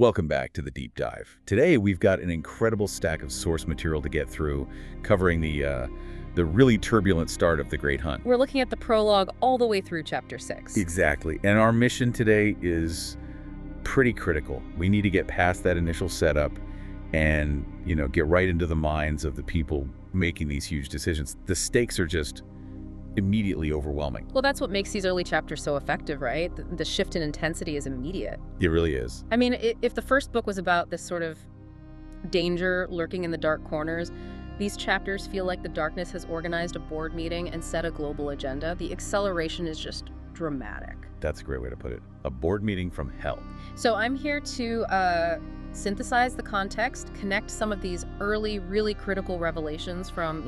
Welcome back to the Deep Dive. Today we've got an incredible stack of source material to get through, covering the really turbulent start of the Great Hunt. We're looking at the prologue all the way through Chapter 6. Exactly. And our mission today is pretty critical. We need to get past that initial setup and, get right into the minds of the people making these huge decisions. The stakes are just immediately overwhelming. Well, that's what makes these early chapters so effective, right? The shift in intensity is immediate. It really is. I mean, if the first book was about this sort of danger lurking in the dark corners, these chapters feel like the darkness has organized a board meeting and set a global agenda. The acceleration is just dramatic. That's a great way to put it. A board meeting from hell. So I'm here to synthesize the context, connect some of these early, really critical revelations from,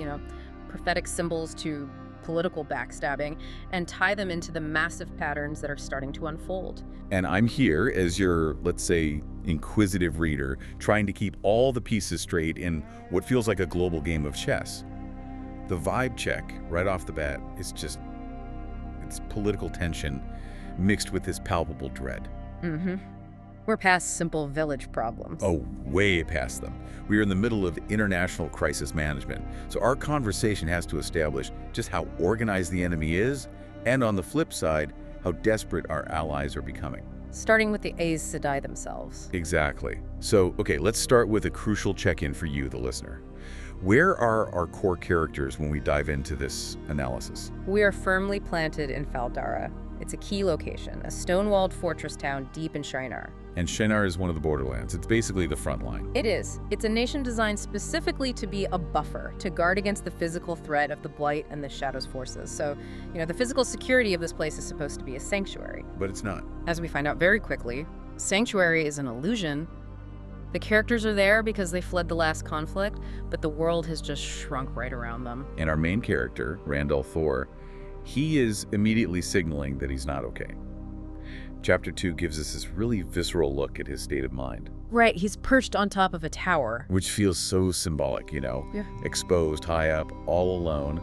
prophetic symbols to political backstabbing, and tie them into the massive patterns that are starting to unfold. And I'm here as your, let's say, inquisitive reader, trying to keep all the pieces straight in what feels like a global game of chess. The vibe check right off the bat is just, it's political tension mixed with this palpable dread. We're past simple village problems. Oh, way past them. We are in the middle of international crisis management, so our conversation has to establish just how organized the enemy is, and on the flip side, how desperate our allies are becoming. Starting with the Aes Sedai themselves. Exactly. So, okay, let's start with a crucial check-in for you, the listener. Where are our core characters when we dive into this analysis? We are firmly planted in Fal Dara. It's a key location, a stone-walled fortress town deep in Shinar. And Shinar is one of the Borderlands. It's basically the front line. It is. It's a nation designed specifically to be a buffer, to guard against the physical threat of the Blight and the Shadow's forces. So, the physical security of this place is supposed to be a sanctuary. But it's not. As we find out very quickly, sanctuary is an illusion. The characters are there because they fled the last conflict, but the world has just shrunk right around them. And our main character, Randall Thor, he is immediately signaling that he's not okay. Chapter 2 gives us this really visceral look at his state of mind. Right, he's perched on top of a tower. Which feels so symbolic, Yeah. Exposed, high up, all alone.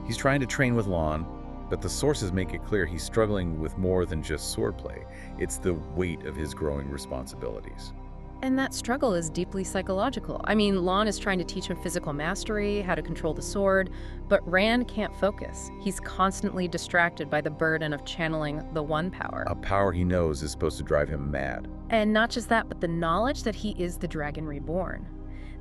He's trying to train with Lon, but the sources make it clear he's struggling with more than just swordplay. It's the weight of his growing responsibilities. And that struggle is deeply psychological. I mean, Lon is trying to teach him physical mastery, how to control the sword, but Rand can't focus. He's constantly distracted by the burden of channeling the One power. A power he knows is supposed to drive him mad. And not just that, but the knowledge that he is the Dragon Reborn.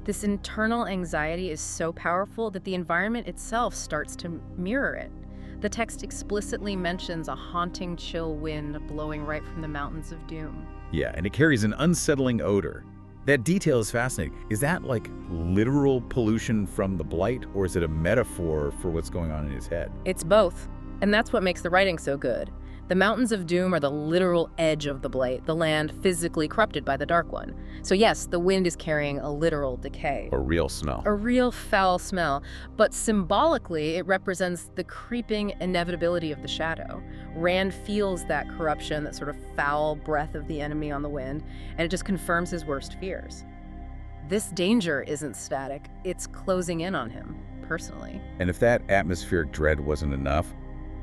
This internal anxiety is so powerful that the environment itself starts to mirror it. The text explicitly mentions a haunting chill wind blowing right from the mountains of doom. Yeah, and it carries an unsettling odor. That detail is fascinating. Is that like literal pollution from the Blight, or is it a metaphor for what's going on in his head? It's both, and that's what makes the writing so good. The mountains of doom are the literal edge of the Blight, the land physically corrupted by the Dark One. So yes, the wind is carrying a literal decay. A real smell. A real foul smell. But symbolically, it represents the creeping inevitability of the shadow. Rand feels that corruption, that sort of foul breath of the enemy on the wind, and it just confirms his worst fears. This danger isn't static, it's closing in on him, personally. And if that atmospheric dread wasn't enough,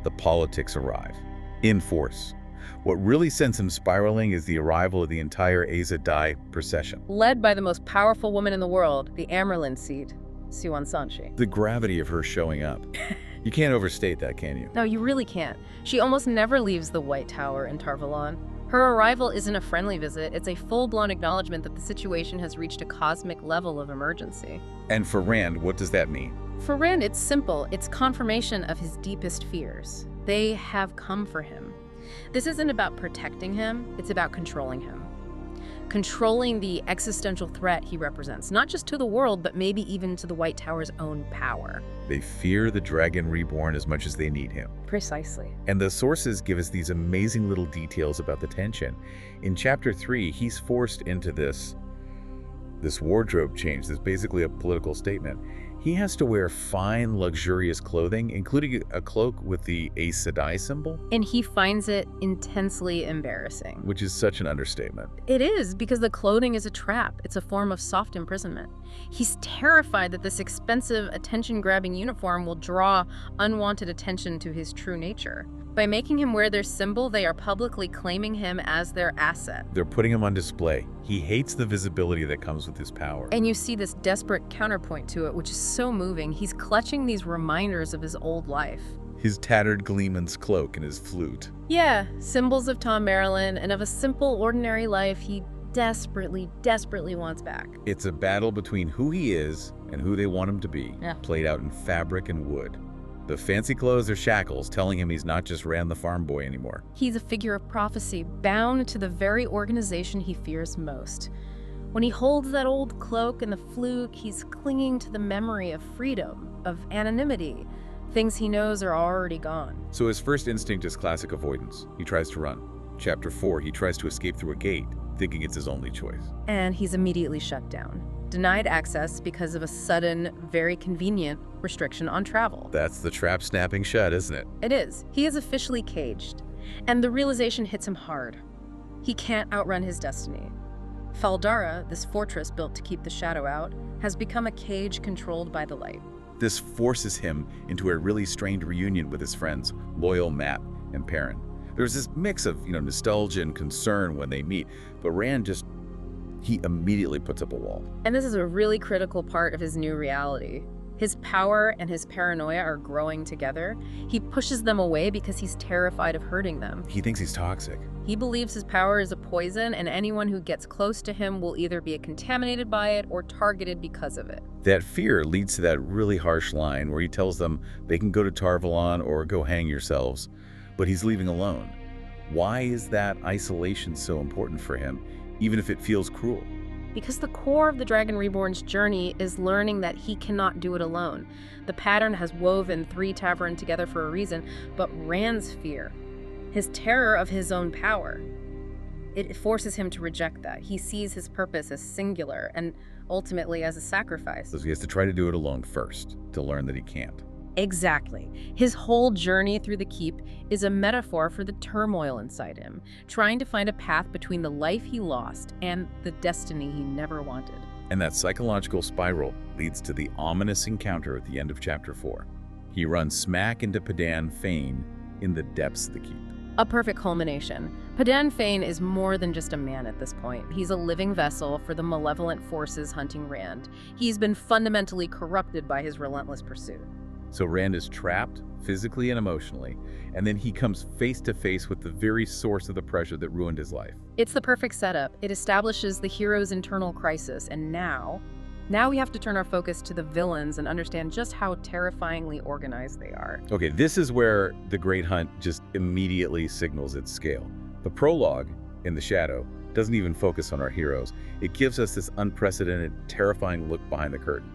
the politics arrive. In force. What really sends him spiraling is the arrival of the entire Aes Sedai procession. Led by the most powerful woman in the world, the Amyrlin Seat, Siuan Sanche. The gravity of her showing up. You can't overstate that, can you? No, you really can't. She almost never leaves the White Tower in Tarvalon. Her arrival isn't a friendly visit, it's a full-blown acknowledgement that the situation has reached a cosmic level of emergency. And for Rand, what does that mean? For Rand, it's simple. It's confirmation of his deepest fears. They have come for him. This isn't about protecting him, it's about controlling him. Controlling the existential threat he represents, not just to the world, but maybe even to the White Tower's own power. They fear the Dragon Reborn as much as they need him. Precisely. And the sources give us these amazing little details about the tension. In Chapter 3, he's forced into this wardrobe change. That's basically a political statement. He has to wear fine, luxurious clothing, including a cloak with the Aes Sedai symbol. And he finds it intensely embarrassing. Which is such an understatement. It is, because the clothing is a trap. It's a form of soft imprisonment. He's terrified that this expensive, attention-grabbing uniform will draw unwanted attention to his true nature. By making him wear their symbol, they are publicly claiming him as their asset. They're putting him on display. He hates the visibility that comes with his power. And you see this desperate counterpoint to it, which is so moving. He's clutching these reminders of his old life. His tattered gleeman's cloak and his flute. Yeah, symbols of Tom Amyrlin and of a simple, ordinary life he desperately, desperately wants back. It's a battle between who he is and who they want him to be, played out in fabric and wood. The fancy clothes are shackles, telling him he's not just Rand the farm boy anymore. He's a figure of prophecy, bound to the very organization he fears most. When he holds that old cloak and the flute, he's clinging to the memory of freedom, of anonymity, things he knows are already gone. So his first instinct is classic avoidance. He tries to run. Chapter 4, he tries to escape through a gate, thinking it's his only choice. And he's immediately shut down. Denied access because of a sudden, very convenient restriction on travel. That's the trap snapping shut, isn't it? It is. He is officially caged. And the realization hits him hard. He can't outrun his destiny. Fal Dara, this fortress built to keep the shadow out, has become a cage controlled by the light. This forces him into a really strained reunion with his friends, Loyal, Matt, and Perrin. There's this mix of, nostalgia and concern when they meet, but Rand he immediately puts up a wall. And this is a really critical part of his new reality. His power and his paranoia are growing together. He pushes them away because he's terrified of hurting them. He thinks he's toxic. He believes his power is a poison, and anyone who gets close to him will either be contaminated by it or targeted because of it. That fear leads to that really harsh line where he tells them they can go to Tarvalon or go hang yourselves, but he's leaving alone. Why is that isolation so important for him, even if it feels cruel? Because the core of the Dragon Reborn's journey is learning that he cannot do it alone. The pattern has woven 3 taverns together for a reason, but Rand's fear, his terror of his own power, it forces him to reject that. He sees his purpose as singular and ultimately as a sacrifice. So he has to try to do it alone first, to learn that he can't. Exactly. His whole journey through the keep is a metaphor for the turmoil inside him, trying to find a path between the life he lost and the destiny he never wanted. And that psychological spiral leads to the ominous encounter at the end of Chapter 4. He runs smack into Padan Fain in the depths of the keep. A perfect culmination. Padan Fain is more than just a man at this point. He's a living vessel for the malevolent forces hunting Rand. He's been fundamentally corrupted by his relentless pursuit. So Rand is trapped, physically and emotionally, and then he comes face to face with the very source of the pressure that ruined his life. It's the perfect setup. It establishes the hero's internal crisis, and now we have to turn our focus to the villains and understand just how terrifyingly organized they are. Okay, this is where the Great Hunt just immediately signals its scale. The prologue, In the Shadow, doesn't even focus on our heroes. It gives us this unprecedented, terrifying look behind the curtain.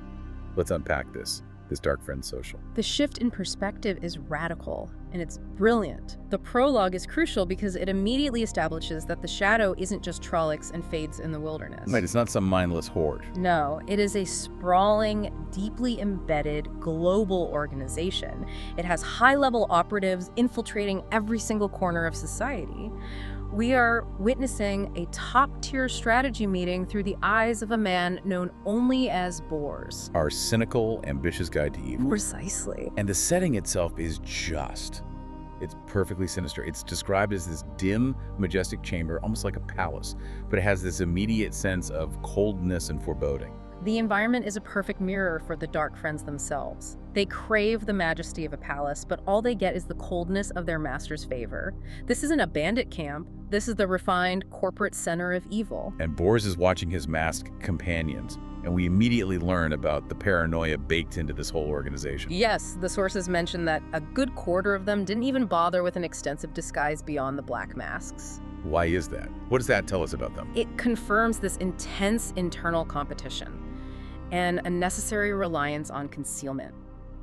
Let's unpack this Darkfriend Social. The shift in perspective is radical, and it's brilliant. The prologue is crucial because it immediately establishes that the shadow isn't just Trollocs and fades in the wilderness. Right, it's not some mindless horde. No, it is a sprawling, deeply embedded global organization. It has high-level operatives infiltrating every single corner of society. We are witnessing a top-tier strategy meeting through the eyes of a man known only as Bors. Our cynical, ambitious guide to evil. Precisely. And the setting itself is just. It's perfectly sinister. It's described as this dim, majestic chamber, almost like a palace, but it has this immediate sense of coldness and foreboding. The environment is a perfect mirror for the Darkfriends themselves. They crave the majesty of a palace, but all they get is the coldness of their master's favor. This isn't a bandit camp. This is the refined corporate center of evil. And Bors is watching his masked companions, and we immediately learn about the paranoia baked into this whole organization. Yes, the sources mention that a good quarter of them didn't even bother with an extensive disguise beyond the black masks. Why is that? What does that tell us about them? It confirms this intense internal competition and a necessary reliance on concealment.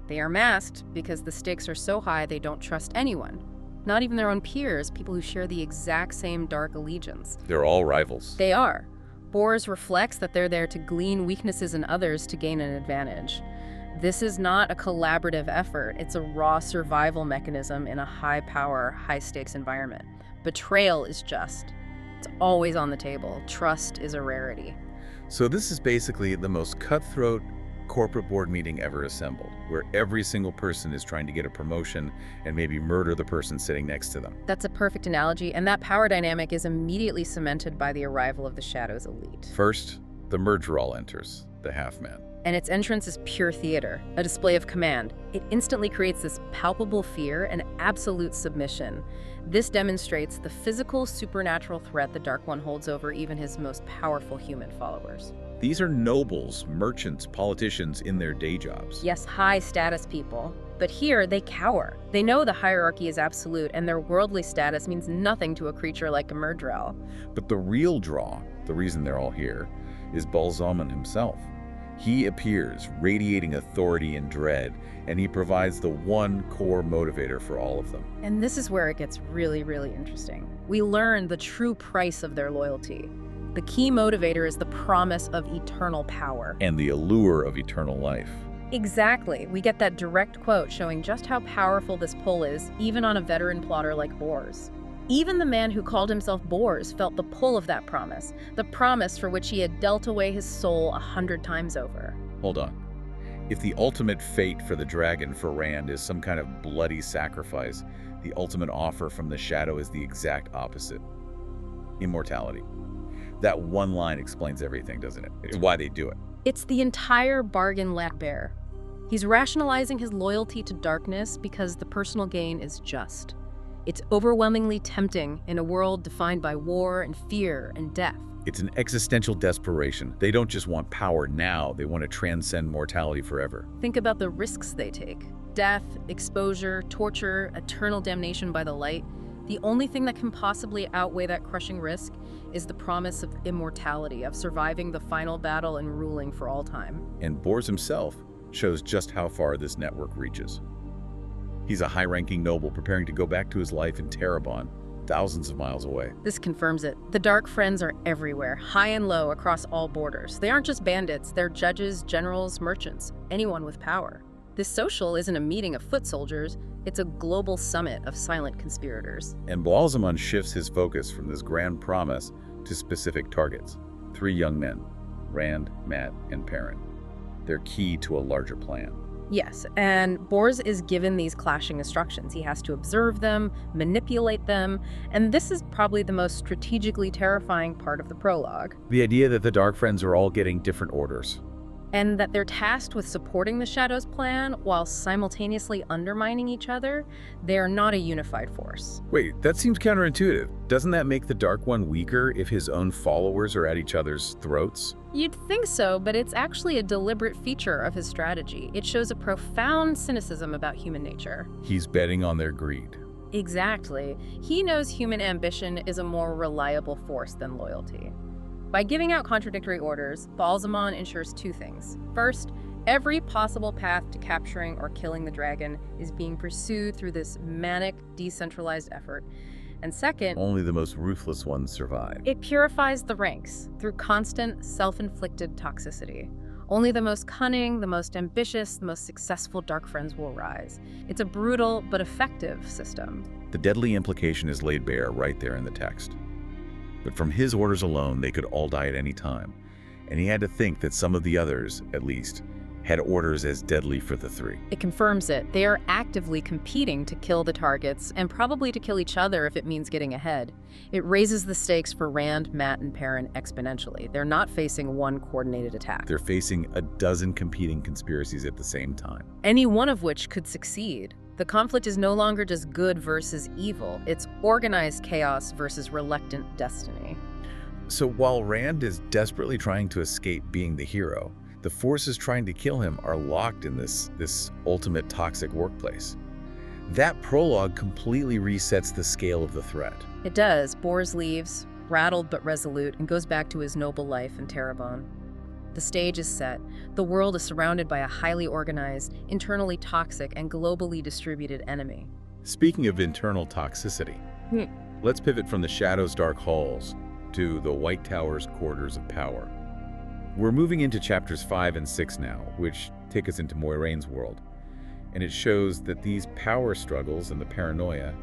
They are masked because the stakes are so high they don't trust anyone. Not even their own peers, people who share the exact same dark allegiance. They're all rivals. They are. Bors reflects that they're there to glean weaknesses in others to gain an advantage. This is not a collaborative effort. It's a raw survival mechanism in a high-power, high-stakes environment. Betrayal is just. It's always on the table. Trust is a rarity. So this is basically the most cutthroat, corporate board meeting ever assembled, where every single person is trying to get a promotion and maybe murder the person sitting next to them. That's a perfect analogy, and that power dynamic is immediately cemented by the arrival of the Shadow's elite. First, the Murderall enters, the half-man. And its entrance is pure theater, a display of command. It instantly creates this palpable fear and absolute submission. This demonstrates the physical, supernatural threat the Dark One holds over even his most powerful human followers. These are nobles, merchants, politicians in their day jobs. Yes, high-status people. But here, they cower. They know the hierarchy is absolute, and their worldly status means nothing to a creature like a Murderall. But the real draw, the reason they're all here, is Balzaman himself. He appears, radiating authority and dread, and he provides the one core motivator for all of them. And this is where it gets really, really interesting. We learn the true price of their loyalty. The key motivator is the promise of eternal power. And the allure of eternal life. Exactly. We get that direct quote showing just how powerful this pull is, even on a veteran plotter like Bors. Even the man who called himself Bors felt the pull of that promise, the promise for which he had dealt away his soul 100 times over. Hold on. If the ultimate fate for the dragon for Rand is some kind of bloody sacrifice, the ultimate offer from the Shadow is the exact opposite. Immortality. That one line explains everything, doesn't it? It's why they do it. It's the entire bargain let bare. He's rationalizing his loyalty to darkness because the personal gain is just. It's overwhelmingly tempting in a world defined by war and fear and death. It's an existential desperation. They don't just want power now, they want to transcend mortality forever. Think about the risks they take. Death, exposure, torture, eternal damnation by the light. The only thing that can possibly outweigh that crushing risk is the promise of immortality, of surviving the final battle and ruling for all time. And Bors himself shows just how far this network reaches. He's a high-ranking noble preparing to go back to his life in Terabon, thousands of miles away. This confirms it. The Dark Friends are everywhere, high and low, across all borders. They aren't just bandits, they're judges, generals, merchants, anyone with power. This social isn't a meeting of foot soldiers, it's a global summit of silent conspirators. And Balzaman shifts his focus from this grand promise to specific targets. 3 young men, Rand, Mat, and Perrin. They're key to a larger plan. Yes, and Bors is given these clashing instructions. He has to observe them, manipulate them, and this is probably the most strategically terrifying part of the prologue. The idea that the Dark Friends are all getting different orders. And that they're tasked with supporting the Shadow's plan while simultaneously undermining each other. They are not a unified force. Wait, that seems counterintuitive. Doesn't that make the Dark One weaker if his own followers are at each other's throats? You'd think so, but it's actually a deliberate feature of his strategy. It shows a profound cynicism about human nature. He's betting on their greed. Exactly. He knows human ambition is a more reliable force than loyalty. By giving out contradictory orders, Balzaman ensures 2 things. First, every possible path to capturing or killing the dragon is being pursued through this manic, decentralized effort. And second, Only the most ruthless ones survive. it purifies the ranks through constant, self-inflicted toxicity. Only the most cunning, the most ambitious, the most successful Dark Friends will rise. It's a brutal but effective system. The deadly implication is laid bare right there in the text. But from his orders alone, they could all die at any time. And he had to think that some of the others, at least, had orders as deadly for the 3. It confirms it. They are actively competing to kill the targets, and probably to kill each other if it means getting ahead. It raises the stakes for Rand, Mat, and Perrin exponentially. They're not facing one coordinated attack. They're facing a dozen competing conspiracies at the same time. Any one of which could succeed. The conflict is no longer just good versus evil. It's organized chaos versus reluctant destiny. So while Rand is desperately trying to escape being the hero, the forces trying to kill him are locked in this ultimate toxic workplace. That prologue completely resets the scale of the threat. It does. Bors leaves, rattled but resolute, and goes back to his noble life in Terabon. The stage is set. The world is surrounded by a highly organized, internally toxic, and globally distributed enemy. Speaking of internal toxicity, let's pivot from the Shadow's dark halls to the White Tower's quarters of power. We're moving into chapters 5 and 6 now, which take us into Moiraine's world. And it shows that these power struggles and the paranoia,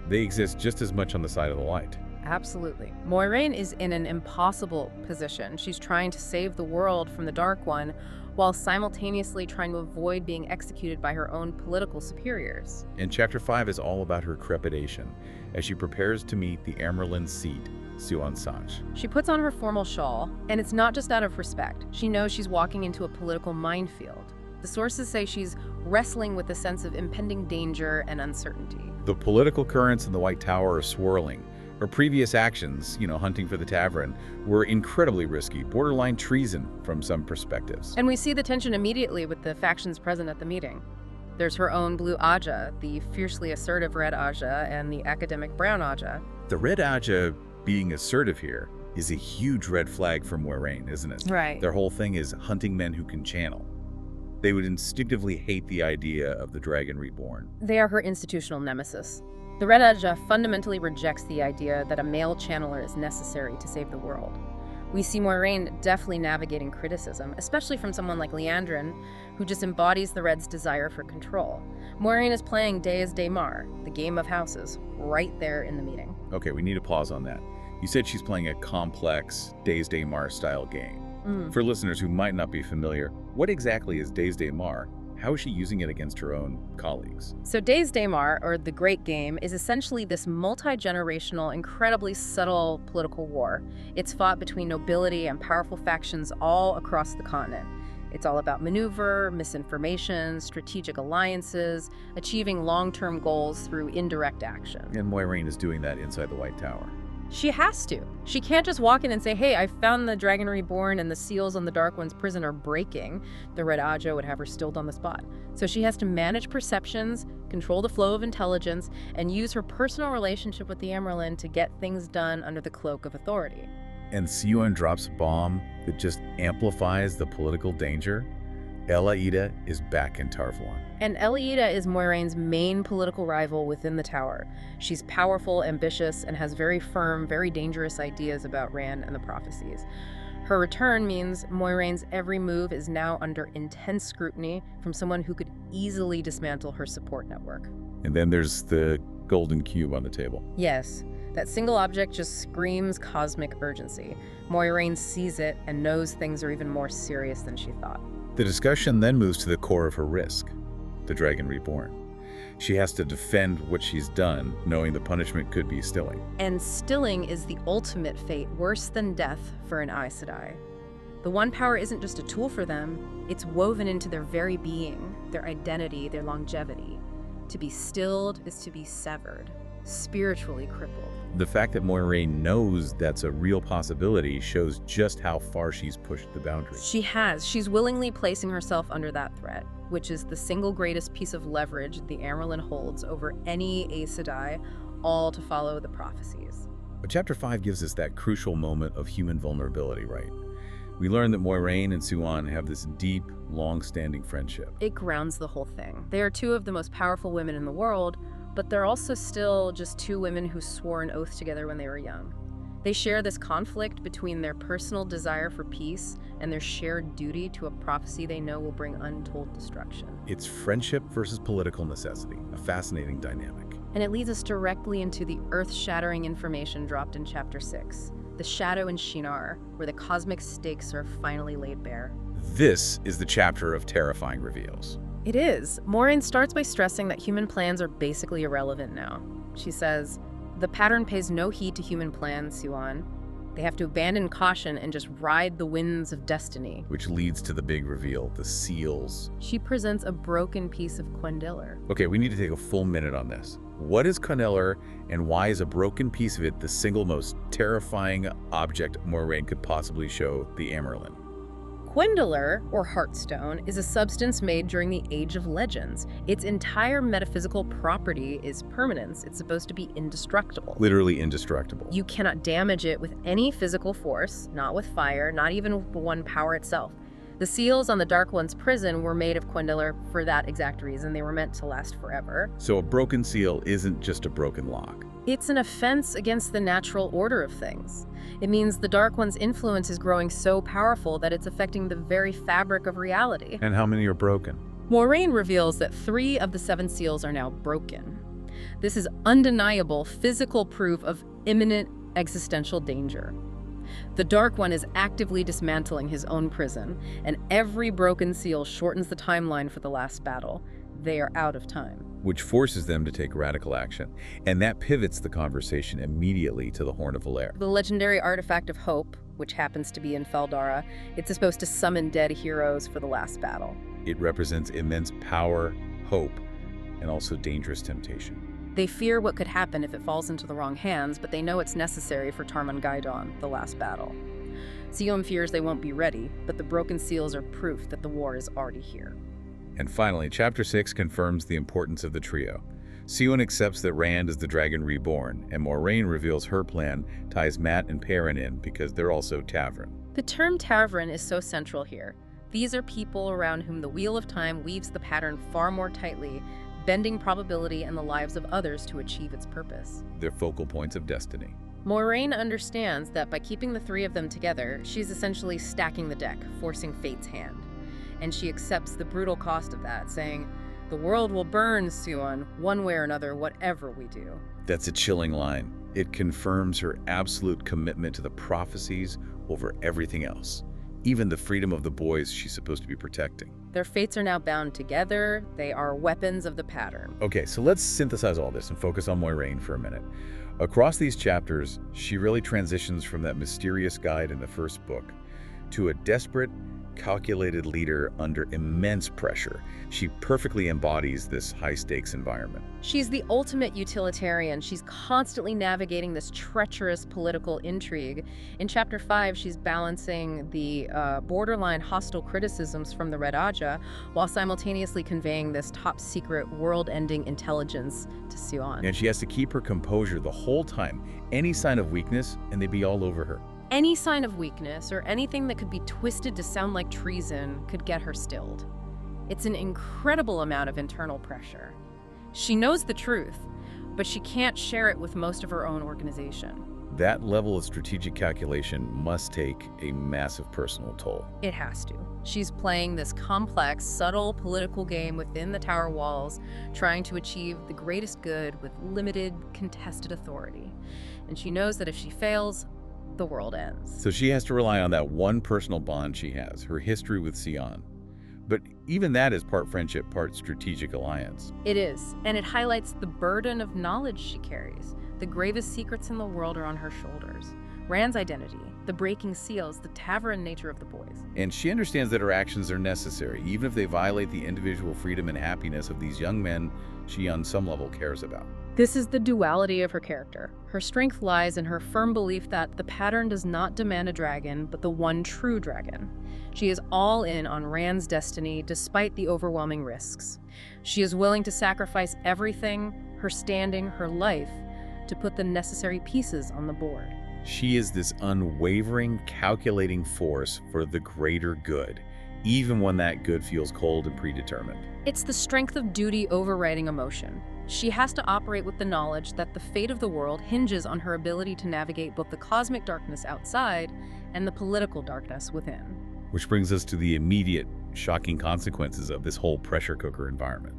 they exist just as much on the side of the light. Absolutely. Moiraine is in an impossible position. She's trying to save the world from the Dark One while simultaneously trying to avoid being executed by her own political superiors. And Chapter 5 is all about her trepidation as she prepares to meet the Amyrlin Seat, Siuan Sanche. She puts on her formal shawl, and it's not just out of respect. She knows she's walking into a political minefield. The sources say she's wrestling with a sense of impending danger and uncertainty. The political currents in the White Tower are swirling. Her previous actions, hunting for the tavern, were incredibly risky, borderline treason from some perspectives. And we see the tension immediately with the factions present at the meeting. There's her own blue Aja, the fiercely assertive red Aja, and the academic brown Aja. The red Aja being assertive here is a huge red flag for Moiraine, isn't it? Right. Their whole thing is hunting men who can channel. They would instinctively hate the idea of the Dragon Reborn. They are her institutional nemesis. The Red Aja fundamentally rejects the idea that a male channeler is necessary to save the world. We see Moiraine deftly navigating criticism, especially from someone like Liandrin, who just embodies the Red's desire for control. Moiraine is playing Deus Daemar, the game of houses, right there in the meeting. Okay, we need to pause on that. You said she's playing a complex Deus Daemar style game. For listeners who might not be familiar, what exactly is Deus Daemar? How is she using it against her own colleagues? So Deus Daemar, or the Great Game, is essentially this multi-generational, incredibly subtle political war. It's fought between nobility and powerful factions all across the continent. It's all about maneuver, misinformation, strategic alliances, achieving long-term goals through indirect action. And Moiraine is doing that inside the White Tower. She has to. She can't just walk in and say, hey, I found the Dragon Reborn and the seals on the Dark One's prison are breaking. The Red Aja would have her stilled on the spot. So she has to manage perceptions, control the flow of intelligence, and use her personal relationship with the Amyrlin to get things done under the cloak of authority. And Siuan drops a bomb that just amplifies the political danger. Elaida is back in Tarvalon. And Elaida is Moiraine's main political rival within the tower. She's powerful, ambitious, and has very firm, very dangerous ideas about Rand and the prophecies. Her return means Moiraine's every move is now under intense scrutiny from someone who could easily dismantle her support network. And then there's the golden cube on the table. Yes, that single object just screams cosmic urgency. Moiraine sees it and knows things are even more serious than she thought. The discussion then moves to the core of her risk, the Dragon Reborn. She has to defend what she's done, knowing the punishment could be stilling. And stilling is the ultimate fate, worse than death for an Aes Sedai. The One Power isn't just a tool for them, it's woven into their very being, their identity, their longevity. To be stilled is to be severed, spiritually crippled. The fact that Moiraine knows that's a real possibility shows just how far she's pushed the boundaries. She has. She's willingly placing herself under that threat, which is the single greatest piece of leverage the Amyrlin holds over any Aes Sedai, all to follow the prophecies. But Chapter 5 gives us that crucial moment of human vulnerability, right? We learn that Moiraine and Siuan have this deep, long-standing friendship. It grounds the whole thing. They are two of the most powerful women in the world, but they're also still just two women who swore an oath together when they were young. They share this conflict between their personal desire for peace and their shared duty to a prophecy they know will bring untold destruction. It's friendship versus political necessity, a fascinating dynamic. And it leads us directly into the earth-shattering information dropped in Chapter 6, the shadow in Shinar, where the cosmic stakes are finally laid bare. This is the chapter of terrifying reveals. It is. Moiraine starts by stressing that human plans are basically irrelevant now. She says, the pattern pays no heed to human plans, Siuan. They have to abandon caution and just ride the winds of destiny. Which leads to the big reveal, the seals. She presents a broken piece of Quendelar. Okay, we need to take a full minute on this. What is Quendelar, and why is a broken piece of it the single most terrifying object Moiraine could possibly show the Amyrlin? Quendelar, or Heartstone, is a substance made during the Age of Legends. Its entire metaphysical property is permanence. It's supposed to be indestructible. Literally indestructible. You cannot damage it with any physical force, not with fire, not even with the One Power itself. The seals on the Dark One's prison were made of Quendelar for that exact reason. They were meant to last forever. So a broken seal isn't just a broken lock. It's an offense against the natural order of things. It means the Dark One's influence is growing so powerful that it's affecting the very fabric of reality. And how many are broken? Moiraine reveals that 3 of the 7 seals are now broken. This is undeniable physical proof of imminent existential danger. The Dark One is actively dismantling his own prison, and every broken seal shortens the timeline for the last battle. They are out of time. Which forces them to take radical action. And that pivots the conversation immediately to the Horn of Valere. The legendary artifact of hope, which happens to be in Fal Dara, it's supposed to summon dead heroes for the last battle. It represents immense power, hope, and also dangerous temptation. They fear what could happen if it falls into the wrong hands, but they know it's necessary for Tarmon-Gai'don, the last battle. Siuan fears they won't be ready, but the broken seals are proof that the war is already here. And finally, Chapter 6 confirms the importance of the trio. Siuan accepts that Rand is the Dragon Reborn, and Moiraine reveals her plan ties Mat and Perrin in because they're also Ta'veren. The term Ta'veren is so central here. These are people around whom the Wheel of Time weaves the pattern far more tightly, bending probability and the lives of others to achieve its purpose. They're focal points of destiny. Moiraine understands that by keeping the three of them together, she's essentially stacking the deck, forcing fate's hand. And she accepts the brutal cost of that, saying, "The world will burn, Siuan, one way or another, whatever we do." That's a chilling line. It confirms her absolute commitment to the prophecies over everything else, even the freedom of the boys she's supposed to be protecting. Their fates are now bound together. They are weapons of the pattern. Okay, so let's synthesize all this and focus on Moiraine for a minute. Across these chapters, she really transitions from that mysterious guide in the first book to a desperate, calculated leader under immense pressure. She perfectly embodies this high-stakes environment. She's the ultimate utilitarian. She's constantly navigating this treacherous political intrigue. In Chapter 5, she's balancing the borderline hostile criticisms from the Red Aja while simultaneously conveying this top-secret, world-ending intelligence to Siuan. And she has to keep her composure the whole time. Any sign of weakness, and they'd be all over her. Any sign of weakness or anything that could be twisted to sound like treason could get her stilled. It's an incredible amount of internal pressure. She knows the truth, but she can't share it with most of her own organization. That level of strategic calculation must take a massive personal toll. It has to. She's playing this complex, subtle political game within the tower walls, trying to achieve the greatest good with limited, contested authority. And she knows that if she fails, the world ends. So she has to rely on that one personal bond she has, her history with Siuan. But even that is part friendship, part strategic alliance. It is, and it highlights the burden of knowledge she carries. The gravest secrets in the world are on her shoulders. Rand's identity, the breaking seals, the Ta'veren nature of the boys. And she understands that her actions are necessary, even if they violate the individual freedom and happiness of these young men she on some level cares about. This is the duality of her character. Her strength lies in her firm belief that the pattern does not demand a dragon, but the one true dragon. She is all in on Rand's destiny despite the overwhelming risks. She is willing to sacrifice everything, her standing, her life, to put the necessary pieces on the board. She is this unwavering, calculating force for the greater good, even when that good feels cold and predetermined. It's the strength of duty overriding emotion. She has to operate with the knowledge that the fate of the world hinges on her ability to navigate both the cosmic darkness outside and the political darkness within. Which brings us to the immediate, shocking consequences of this whole pressure cooker environment.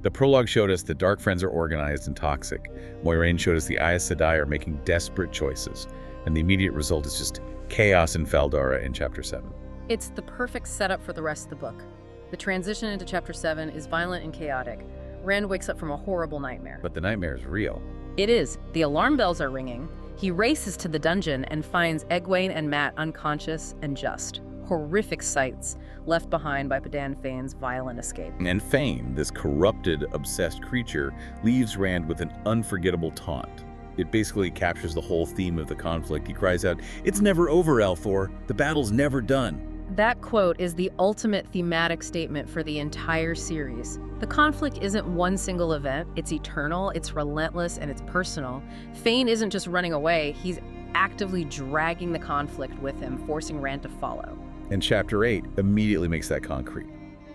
The prologue showed us that dark friends are organized and toxic. Moiraine showed us the Aes Sedai are making desperate choices, and the immediate result is just chaos in Fal Dara in Chapter 7. It's the perfect setup for the rest of the book. The transition into Chapter 7 is violent and chaotic. Rand wakes up from a horrible nightmare. But the nightmare is real. It is. The alarm bells are ringing. He races to the dungeon and finds Egwene and Mat unconscious and just. Horrific sights left behind by Padan Fane's violent escape. And Fane, this corrupted, obsessed creature, leaves Rand with an unforgettable taunt. It basically captures the whole theme of the conflict. He cries out, "It's never over, Alfor. The battle's never done." That quote is the ultimate thematic statement for the entire series. The conflict isn't one single event, it's eternal, it's relentless, and it's personal. Fane isn't just running away, he's actively dragging the conflict with him, forcing Rand to follow. And Chapter 8 immediately makes that concrete.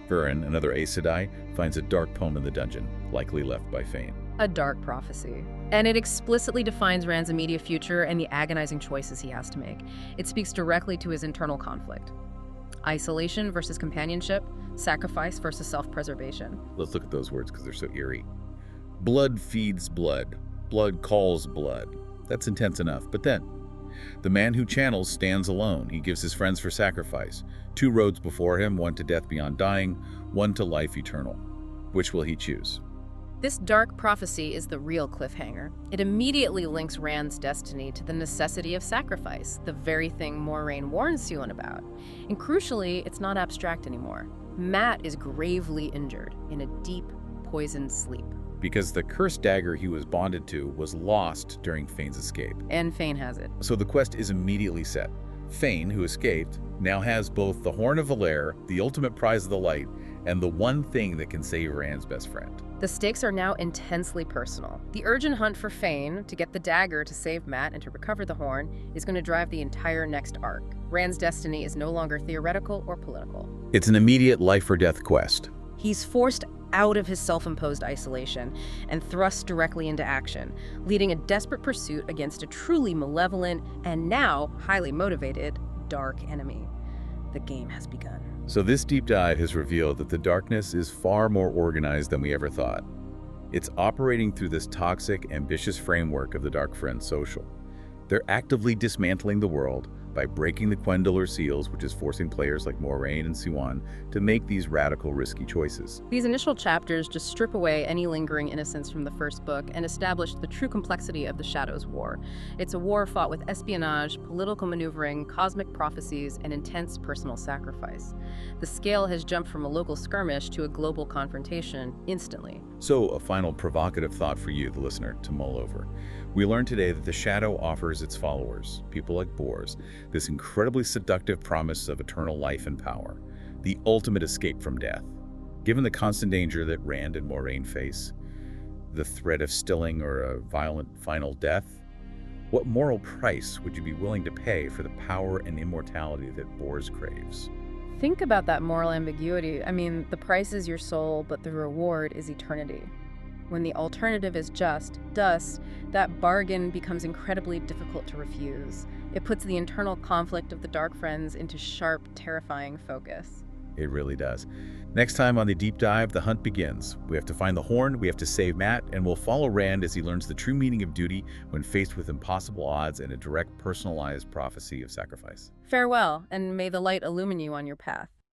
Varen, another Aes Sedai, finds a dark poem in the dungeon, likely left by Fane. A dark prophecy. And it explicitly defines Rand's immediate future and the agonizing choices he has to make. It speaks directly to his internal conflict. Isolation versus companionship, sacrifice versus self-preservation. Let's look at those words because they're so eerie. Blood feeds blood. Blood calls blood. That's intense enough. But then, The man who channels stands alone. He gives his friends for sacrifice. 2 roads before him, one to death beyond dying, one to life eternal. Which will he choose? This dark prophecy is the real cliffhanger. It immediately links Rand's destiny to the necessity of sacrifice, the very thing Moiraine warns Siuan about. And crucially, it's not abstract anymore. Mat is gravely injured in a deep, poisoned sleep. Because the cursed dagger he was bonded to was lost during Fane's escape. And Fane has it. So the quest is immediately set. Fane, who escaped, now has both the Horn of Valere, the ultimate prize of the light, and the one thing that can save Rand's best friend. The stakes are now intensely personal. The urgent hunt for Fane to get the dagger to save Mat and to recover the horn is going to drive the entire next arc. Rand's destiny is no longer theoretical or political. It's an immediate life-or-death quest. He's forced out of his self-imposed isolation and thrust directly into action, leading a desperate pursuit against a truly malevolent and now highly motivated dark enemy. The game has begun. So this deep dive has revealed that the darkness is far more organized than we ever thought. It's operating through this toxic, ambitious framework of the Darkfriend Social. They're actively dismantling the world by breaking the Quendular seals, which is forcing players like Moiraine and Siuan to make these radical, risky choices. These initial chapters just strip away any lingering innocence from the first book and establish the true complexity of the Shadows' War. It's a war fought with espionage, political maneuvering, cosmic prophecies, and intense personal sacrifice. The scale has jumped from a local skirmish to a global confrontation instantly. So, a final provocative thought for you, the listener, to mull over. We learned today that the Shadow offers its followers, people like Boars, this incredibly seductive promise of eternal life and power, the ultimate escape from death. Given the constant danger that Rand and Moiraine face, the threat of stilling or a violent final death, what moral price would you be willing to pay for the power and immortality that Boars craves? Think about that moral ambiguity. I mean, the price is your soul, but the reward is eternity. When the alternative is just dust, that bargain becomes incredibly difficult to refuse. It puts the internal conflict of the Dark Friends into sharp, terrifying focus. It really does. Next time on the deep dive, the hunt begins. We have to find the horn, we have to save Mat, and we'll follow Rand as he learns the true meaning of duty when faced with impossible odds and a direct, personalized prophecy of sacrifice. Farewell, and may the light illumine you on your path.